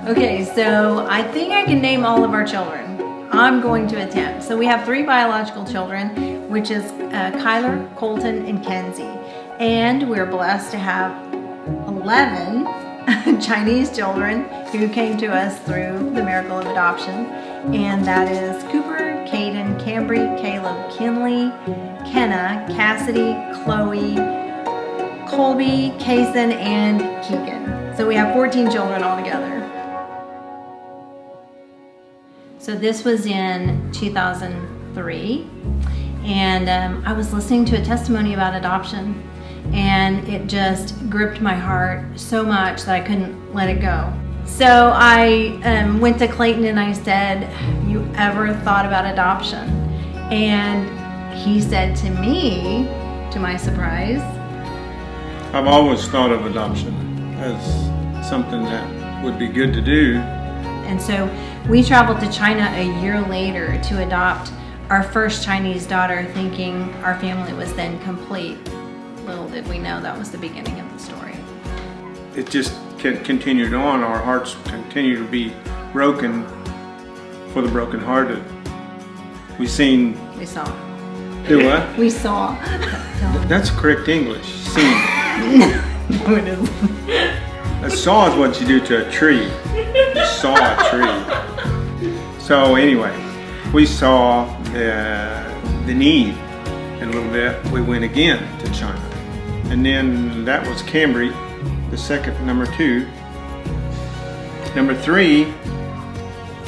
Okay, so I think I can name all of our children. I'm going to attempt. So we have 3 biological children, which is Kyler, Colton, and Kenzie. And we're blessed to have 11 Chinese children who came to us through the miracle of adoption. And that is Cooper, Caden, Cambry, Caleb, Kinley, Kenna, Cassidy, Chloe, Colby, Kaysen, and Keegan. So we have 14 children altogether. So this was in 2003, and I was listening to a testimony about adoption, and it just gripped my heart so much that I couldn't let it go. So I went to Clayton and I said, "Have you ever thought about adoption?" And he said to me, to my surprise, I've always thought of adoption as something that would be good to do. And so we traveled to China a year later to adopt our first Chinese daughter, thinking our family was then complete. Little did we know that was the beginning of the story. It just continued on. Our hearts continue to be broken for the brokenhearted. We saw. Do what? We saw. That's correct English. Seen. No, it isn't. A saw is what you do to a tree. You saw a tree. So anyway, we saw the need, and a little bit we went again to China. And then that was Cambry, the second, number 2. Number 3,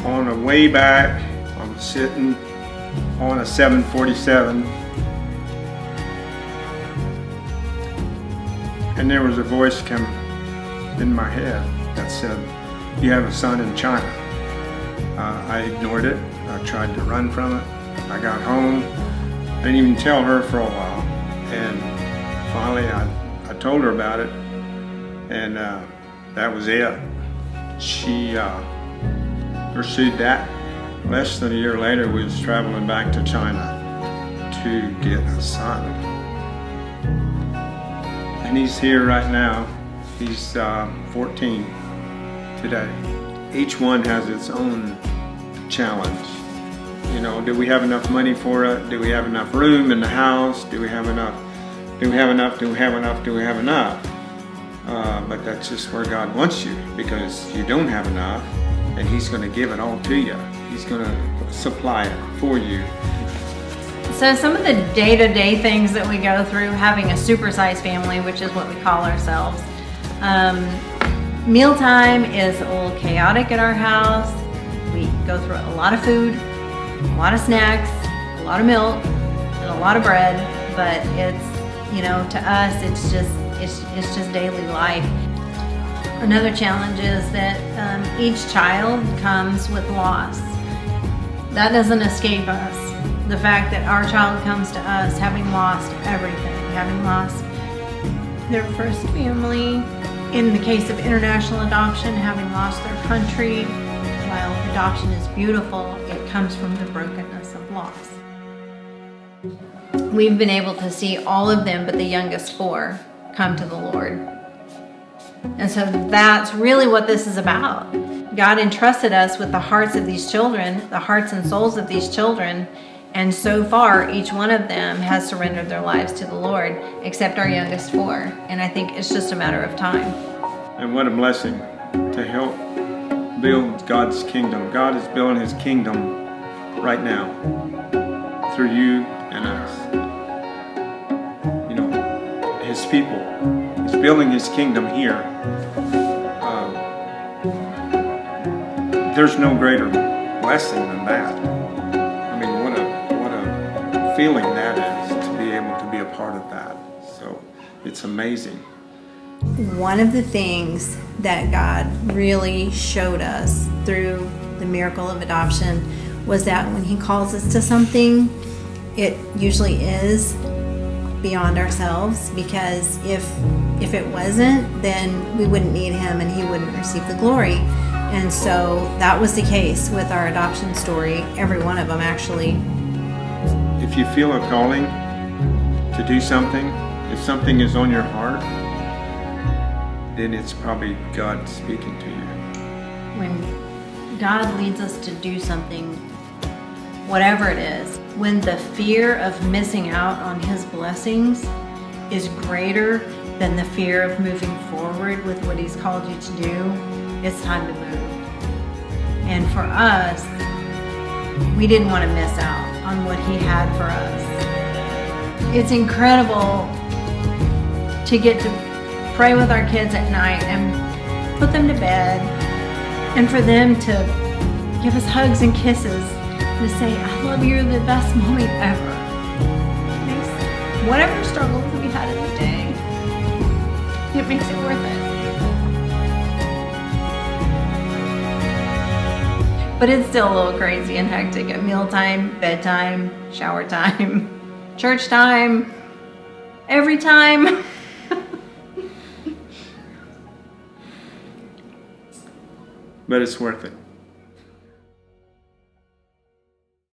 on a way back, I'm sitting on a 747, and there was a voice come in my head that said, "You have a son in China." I ignored it. I tried to run from it. I got home. I didn't even tell her for a while. And finally I told her about it. And that was it. She pursued that. Less than a year later, we was traveling back to China to get a son. And he's here right now. He's 14 today. Each one has its own challenge. You know, do we have enough money for it? Do we have enough room in the house? Do we have enough? Do we have enough? Do we have enough? Do we have enough? But that's just where God wants you, because you don't have enough, and He's going to give it all to you. He's going to supply it for you. So some of the day-to-day things that we go through having a supersized family, which is what we call ourselves. Mealtime is a little chaotic at our house. We go through a lot of food, a lot of snacks, a lot of milk, and a lot of bread, but it's, you know, to us it's just daily life. Another challenge is that each child comes with loss. That doesn't escape us. The fact that our child comes to us having lost everything, having lost their first family, in the case of international adoption, having lost their country. While adoption is beautiful, it comes from the brokenness of loss. We've been able to see all of them but the youngest 4 come to the Lord. And so that's really what this is about. God entrusted us with the hearts of these children, the hearts and souls of these children, and so far each one of them has surrendered their lives to the Lord, except our youngest 4. And I think it's just a matter of time. And what a blessing to help build God's kingdom. God is building His kingdom right now through you and us. You know, His people. He's building His kingdom here. There's no greater blessing than that. I mean, what a feeling that is, to be able to be a part of that. So it's amazing. One of the things that God really showed us through the miracle of adoption was that when He calls us to something, it usually is beyond ourselves, because if it wasn't, then we wouldn't need Him and He wouldn't receive the glory. And so that was the case with our adoption story, every one of them actually. If you feel a calling to do something, if something is on your heart, then it's probably God speaking to you. when God leads us to do something, whatever it is, when the fear of missing out on His blessings is greater than the fear of moving forward with what He's called you to do, it's time to move. And for us, we didn't want to miss out on what He had for us. It's incredible to get to pray with our kids at night and put them to bed, and for them to give us hugs and kisses and to say, I love you, you're the best mommy ever. Makes whatever struggles we had in the day, it makes it worth it. But it's still a little crazy and hectic at mealtime, bedtime, shower time, church time, every time. But it's worth it.